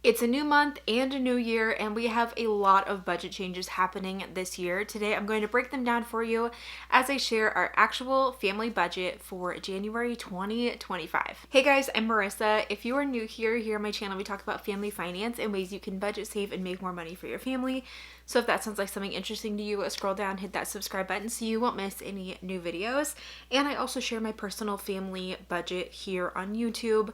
It's a new month and a new year, and we have a lot of budget changes happening this year. Today, I'm going to break them down for you as I share our actual family budget for January 2025. Hey guys, I'm Marissa. If you are new here on my channel, we talk about family finance and ways you can budget, save, and make more money for your family. So if that sounds like something interesting to you, scroll down, hit that subscribe button so you won't miss any new videos. And I also share my personal family budget here on YouTube,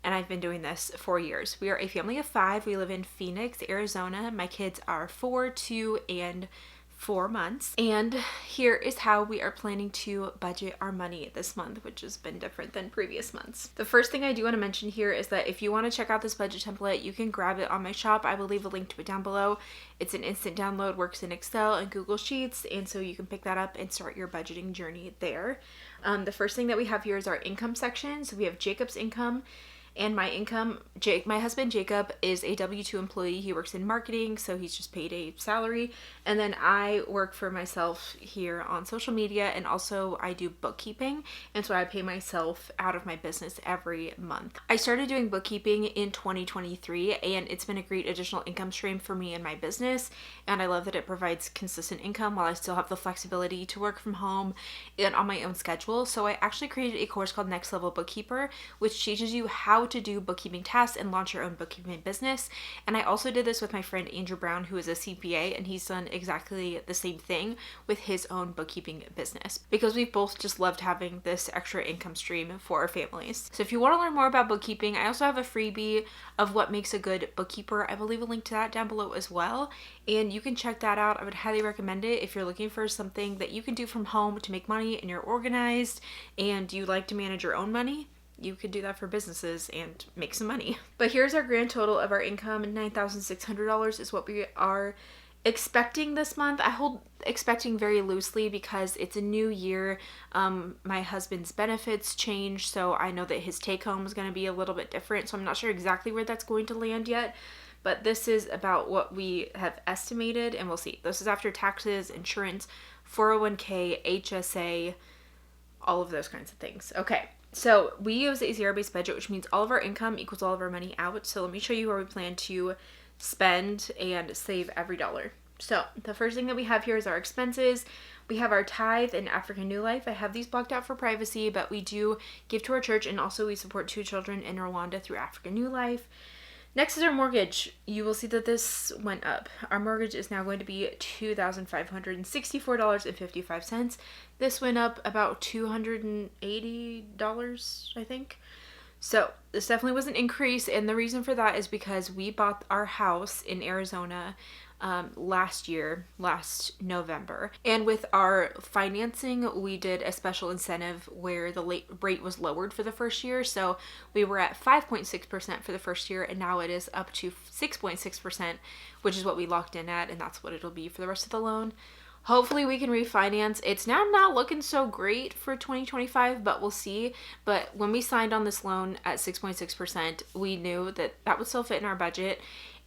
and I've been doing this for years. We are a family of 5. We live in Phoenix, Arizona. My kids are 4, 2, and 4 months. And here is how we are planning to budget our money this month, which has been different than previous months. The first thing I do want to mention here is that if you want to check out this budget template, you can grab it on my shop. I will leave a link to it down below. It's an instant download, works in Excel and Google Sheets, and so you can pick that up and start your budgeting journey there. The first thing that we have here is our income section. So we have Jacob's income. And my income, my husband Jacob is a W-2 employee. He works in marketing, so he's just paid a salary. And then I work for myself here on social media, and also I do bookkeeping. And so I pay myself out of my business every month. I started doing bookkeeping in 2023, and it's been a great additional income stream for me and my business. And I love that it provides consistent income while I still have the flexibility to work from home and on my own schedule. So I actually created a course called Next Level Bookkeeper, which teaches you how to do bookkeeping tasks and launch your own bookkeeping business. And I also did this with my friend Andrew Brown, who is a CPA, and he's done exactly the same thing with his own bookkeeping business, because we've both just loved having this extra income stream for our families. So if you want to learn more about bookkeeping, I also have a freebie of what makes a good bookkeeper. I will leave a link to that down below as well, and you can check that out. I would highly recommend it if you're looking for something that you can do from home to make money and you're organized and you like to manage your own money. You could do that for businesses and make some money. But here's our grand total of our income. $9,600 is what we are expecting this month. I hold expecting very loosely because it's a new year. My husband's benefits change, so I know that his take home is going to be a little bit different. So I'm not sure exactly where that's going to land yet. But this is about what we have estimated, and we'll see. This is after taxes, insurance, 401k, HSA, all of those kinds of things. Okay. So we use a zero-based budget, which means all of our income equals all of our money out. So let me show you where we plan to spend and save every dollar. So the first thing that we have here is our expenses. We have our tithe and African New Life. I have these blocked out for privacy, but we do give to our church, and also we support 2 children in Rwanda through African New Life. Next is our mortgage. You will see that this went up. Our mortgage is now going to be $2,564.55. This went up about $280, I think. So this definitely was an increase, and the reason for that is because we bought our house in Arizona last November. And with our financing, we did a special incentive where the rate was lowered for the first year. So we were at 5.6% for the first year, and now it is up to 6.6%, which is what we locked in at, and that's what it'll be for the rest of the loan. Hopefully we can refinance. It's now not looking so great for 2025, but we'll see. But when we signed on this loan at 6.6%, we knew that that would still fit in our budget,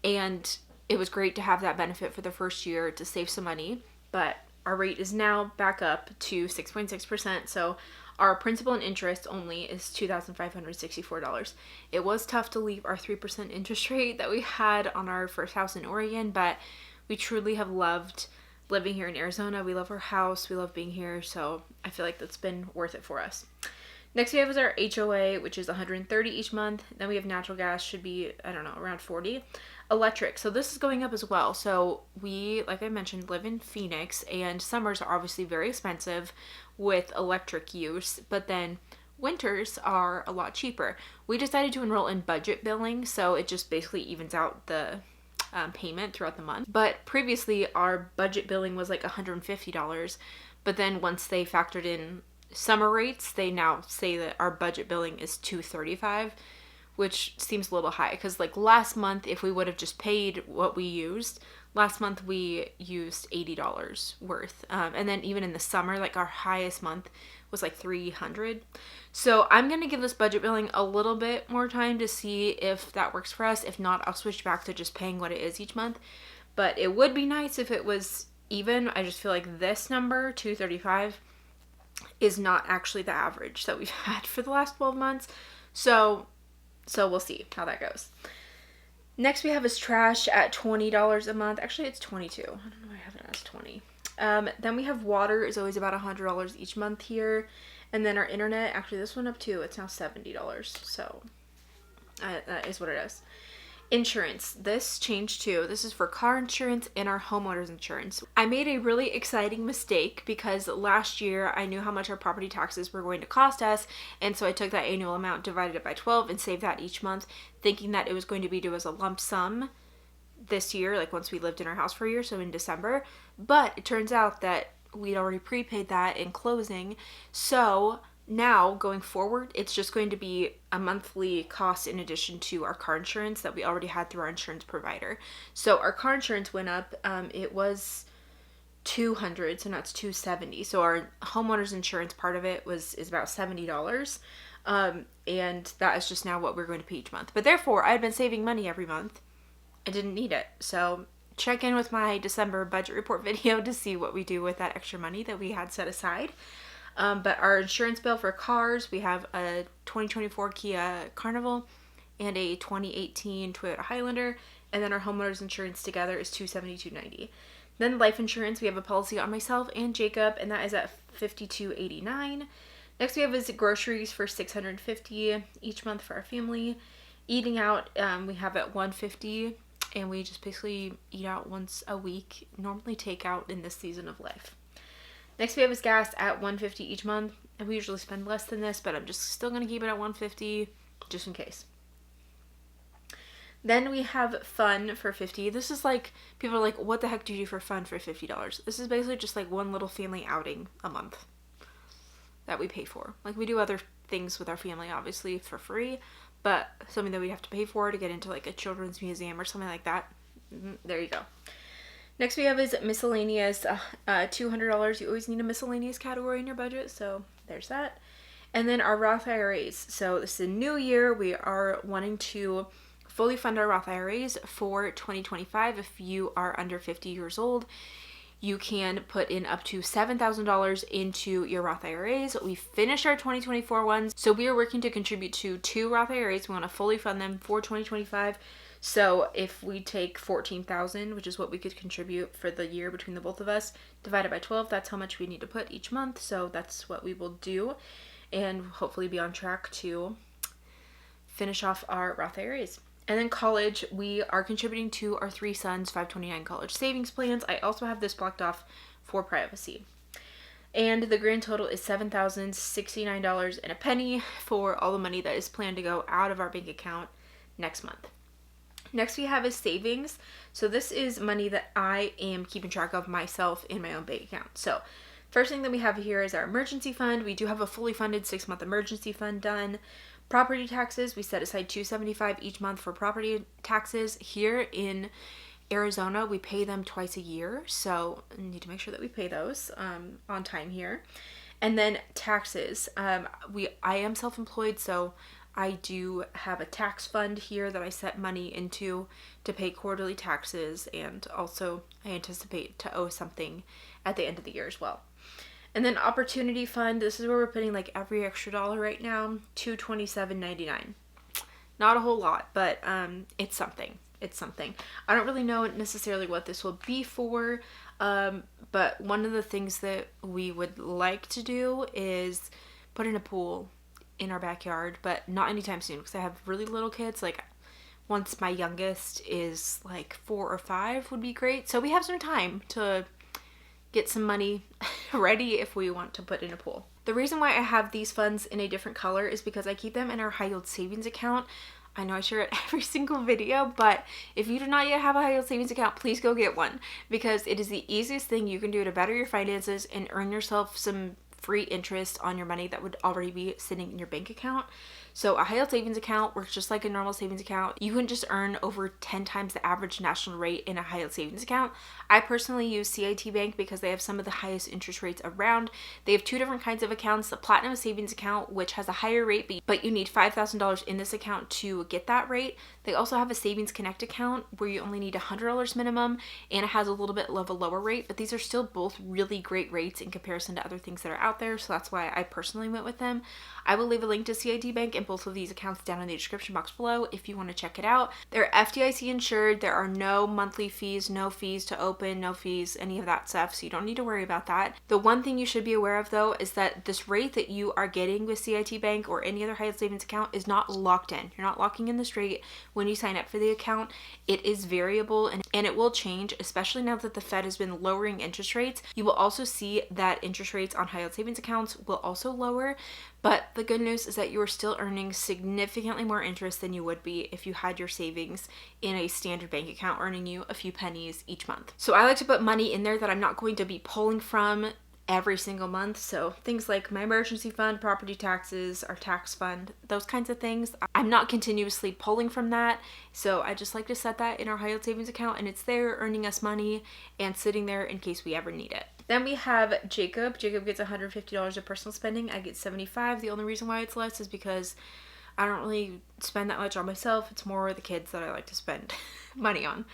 and it was great to have that benefit for the first year to save some money. But our rate is now back up to 6.6%. So our principal and interest only is $2,564. It was tough to leave our 3% interest rate that we had on our first house in Oregon, but we truly have loved living here in Arizona. We love our house. We love being here. So I feel like that's been worth it for us. Next we have is our HOA, which is $130 each month. Then we have natural gas, should be, I don't know, around $40. Electric, so this is going up as well. So we, like I mentioned, live in Phoenix, and summers are obviously very expensive with electric use, but then winters are a lot cheaper. We decided to enroll in budget billing, so it just basically evens out the payment throughout the month. But previously our budget billing was like $150, but then once they factored in summer rates, they now say that our budget billing is $235, which seems a little high, because like last month, if we would have just paid what we used, last month we used $80 worth. And then even in the summer, like our highest month was like $300. So I'm going to give this budget billing a little bit more time to see if that works for us. If not, I'll switch back to just paying what it is each month. But it would be nice if it was even. I just feel like this number, $235, is not actually the average that we've had for the last 12 months. So we'll see how that goes. Next we have is trash at $20 a month. Actually, it's 22. I don't know why I have it as 20. Then we have water is always about $100 each month here. And then our internet, actually this went up too. It's now $70. So that is what it is. Insurance. This changed too. This is for car insurance and our homeowners insurance. I made a really exciting mistake because last year I knew how much our property taxes were going to cost us, and so I took that annual amount, divided it by 12, and saved that each month, thinking that it was going to be due as a lump sum this year, like once we lived in our house for a year, so in December. But it turns out that we'd already prepaid that in closing, so now going forward it's just going to be a monthly cost in addition to our car insurance that we already had through our insurance provider. So our car insurance went up. It was $200, so now it's $270. So our homeowners insurance part of it is about $70, and that is just now what we're going to pay each month. But therefore I had been saving money every month. I didn't need it. So check in with my December budget report video to see what we do with that extra money that we had set aside. But our insurance bill for cars, we have a 2024 Kia Carnival and a 2018 Toyota Highlander, and then our homeowners insurance together is $272.90. Then life insurance, we have a policy on myself and Jacob, and that is at $52.89. Next we have is groceries for $650 each month for our family. Eating out, we have at $150, and we just basically eat out once a week, normally takeout in this season of life. Next we have is gas at $150 each month, and we usually spend less than this, but I'm just still going to keep it at $150 just in case. Then we have fun for $50. This is like, people are like, what the heck do you do for fun for $50? This is basically just like one little family outing a month that we pay for. Like we do other things with our family obviously for free, but something that we have to pay for to get into like a children's museum or something like that. There you go. Next we have is miscellaneous, $200. You always need a miscellaneous category in your budget, so there's that. And then our Roth IRAs. So this is a new year. We are wanting to fully fund our Roth IRAs for 2025. If you are under 50 years old, you can put in up to $7,000 into your Roth IRAs. We finished our 2024 ones, so we are working to contribute to 2 Roth IRAs. We want to fully fund them for 2025. So if we take $14,000, which is what we could contribute for the year between the both of us, divided by 12, that's how much we need to put each month. So that's what we will do, and hopefully be on track to finish off our Roth IRAs. And then college, we are contributing to our 3 sons' 529 college savings plans. I also have this blocked off for privacy. And the grand total is $7,069 and a penny for all the money that is planned to go out of our bank account next month. Next we have is savings. So this is money that I am keeping track of myself in my own bank account. So first thing that we have here is our emergency fund. We do have a fully funded 6-month emergency fund done. Property taxes, we set aside $275 each month for property taxes. Here in Arizona, we pay them twice a year, so I need to make sure that we pay those on time here. And then taxes. I am self-employed, so I do have a tax fund here that I set money into to pay quarterly taxes, and also I anticipate to owe something at the end of the year as well. And then opportunity fund, this is where we're putting like every extra dollar right now, $227.99. Not a whole lot, but it's something. It's something. I don't really know necessarily what this will be for, but one of the things that we would like to do is put in a pool in our backyard, but not anytime soon because I have really little kids. Like once my youngest is like 4 or 5 would be great. So we have some time to get some money ready if we want to put in a pool. The reason why I have these funds in a different color is because I keep them in our high yield savings account. I know I share it every single video, but if you do not yet have a high yield savings account, please go get one, because it is the easiest thing you can do to better your finances and earn yourself some free interest on your money that would already be sitting in your bank account. So a high yield savings account works just like a normal savings account. You can just earn over 10 times the average national rate in a high yield savings account. I personally use CIT Bank because they have some of the highest interest rates around. They have 2 different kinds of accounts. The Platinum Savings account, which has a higher rate, but you need $5,000 in this account to get that rate. They also have a Savings Connect account where you only need $100 minimum, and it has a little bit of a lower rate, but these are still both really great rates in comparison to other things that are out there, so that's why I personally went with them. I will leave a link to CIT Bank and both of these accounts down in the description box below if you want to check it out. They're FDIC insured. There are no monthly fees, no fees to open, no fees, any of that stuff, so you don't need to worry about that. The one thing you should be aware of though is that this rate that you are getting with CIT Bank or any other high yield savings account is not locked in. You're not locking in this rate when you sign up for the account. It is variable and it will change, especially now that the Fed has been lowering interest rates. You will also see that interest rates on high yield savings accounts will also lower. But the good news is that you are still earning significantly more interest than you would be if you had your savings in a standard bank account earning you a few pennies each month. So I like to put money in there that I'm not going to be pulling from every single month. So things like my emergency fund, property taxes, our tax fund, those kinds of things. I'm not continuously pulling from that. So I just like to set that in our high yield savings account, and it's there earning us money and sitting there in case we ever need it. Then we have Jacob. Jacob gets $150 of personal spending. I get $75. The only reason why it's less is because I don't really spend that much on myself. It's more the kids that I like to spend money on.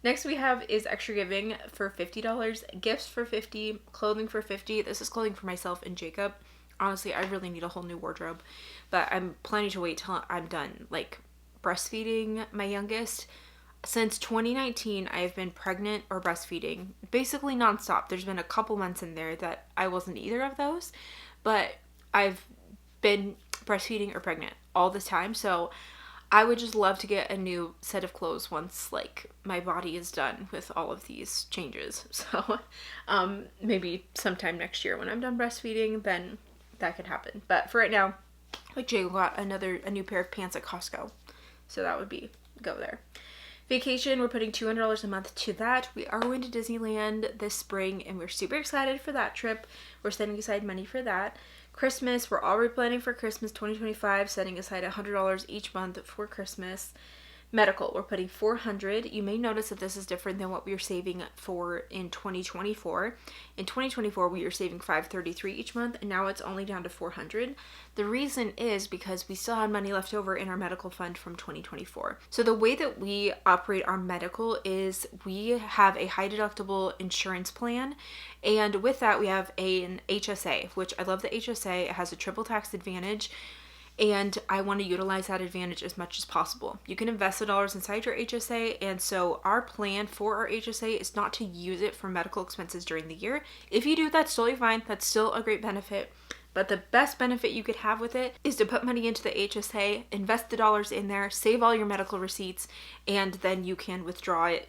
Next we have is extra giving for $50, gifts for $50, clothing for $50. This is clothing for myself and Jacob. Honestly, I really need a whole new wardrobe, but I'm planning to wait till I'm done like breastfeeding my youngest. Since 2019, I have been pregnant or breastfeeding basically nonstop. There's been a couple months in there that I wasn't either of those, but I've been breastfeeding or pregnant all this time. So I would just love to get a new set of clothes once like my body is done with all of these changes. So maybe sometime next year when I'm done breastfeeding, then that could happen. But for right now, like Jay got a new pair of pants at Costco. So that would be go there. Vacation, we're putting $200 a month to that. We are going to Disneyland this spring and we're super excited for that trip. We're setting aside money for that. Christmas, we're already planning for Christmas 2025, setting aside $100 each month for Christmas. Medical, we're putting $400. You may notice that this is different than what we were saving for in 2024. In 2024, we were saving $533 each month, and now it's only down to $400. The reason is because we still had money left over in our medical fund from 2024. So the way that we operate our medical is we have a high deductible insurance plan, and with that we have an HSA, which I love the HSA. It has a triple tax advantage, and I want to utilize that advantage as much as possible. You can invest the dollars inside your HSA, and so our plan for our HSA is not to use it for medical expenses during the year. If you do, that's totally fine. That's still a great benefit. But the best benefit you could have with it is to put money into the HSA, invest the dollars in there, save all your medical receipts, and then you can withdraw it,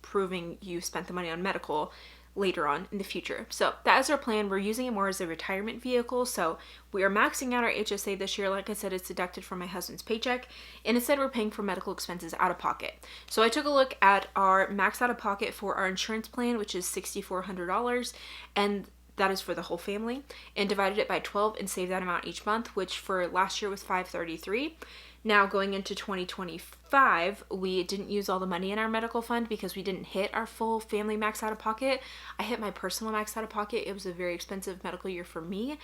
proving you spent the money on medical later on in the future. So that is our plan. We're using it more as a retirement vehicle. So we are maxing out our HSA this year. Like I said, it's deducted from my husband's paycheck, and instead we're paying for medical expenses out of pocket. So I took a look at our max out of pocket for our insurance plan, which is $6,400, and that is for the whole family, and divided it by 12 and saved that amount each month, which for last year was $533. Now going into 2025, we didn't use all the money in our medical fund because we didn't hit our full family max out of pocket. I hit my personal max out of pocket. It was a very expensive medical year for me,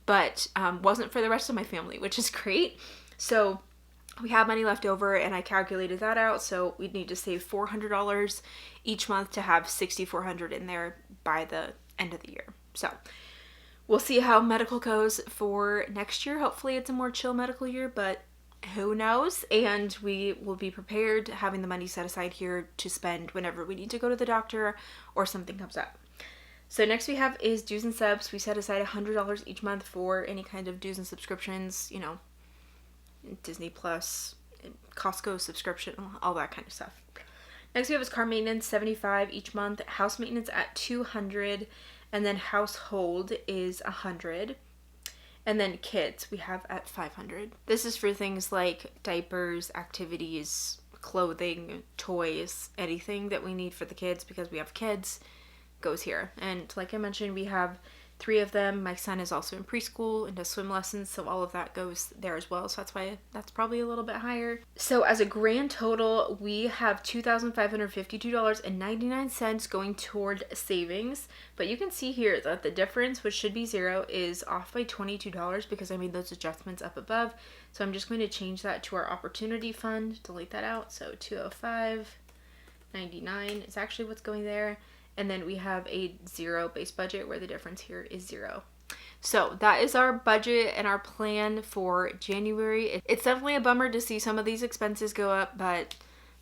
but wasn't for the rest of my family, which is great. So we have money left over, and I calculated that out. So we'd need to save $400 each month to have $6,400 in there by the end of the year. So we'll see how medical goes for next year. Hopefully it's a more chill medical year, but who knows? And we will be prepared, having the money set aside here to spend whenever we need to go to the doctor or something comes up. So next we have is dues and subs. We set aside $100 each month for any kind of dues and subscriptions, you know, Disney Plus, Costco subscription, all that kind of stuff. Next we have is car maintenance, $75 each month, house maintenance at $200, and then household is $100. And then kids, we have at $500. This is for things like diapers, activities, clothing, toys, anything that we need for the kids because we have kids goes here. And like I mentioned, we have 3 of them. My son is also in preschool and does swim lessons, so all of that goes there as well. So that's why that's probably a little bit higher. So as a grand total, we have $2,552.99 going toward savings. But you can see here that the difference, which should be 0, is off by $22 because I made those adjustments up above. So I'm just going to change that to our opportunity fund, delete that out. So $205.99 is actually what's going there. And then we have a 0 base budget where the difference here is 0. So that is our budget and our plan for January. It's definitely a bummer to see some of these expenses go up, but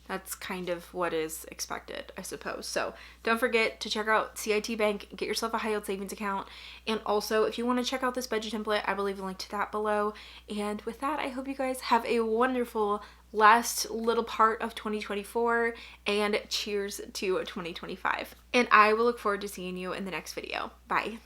that's kind of what is expected, I suppose. So don't forget to check out CIT Bank, get yourself a high yield savings account. And also, if you want to check out this budget template, I will leave a link to that below. And with that, I hope you guys have a wonderful last little part of 2024 and cheers to 2025. And I will look forward to seeing you in the next video. Bye.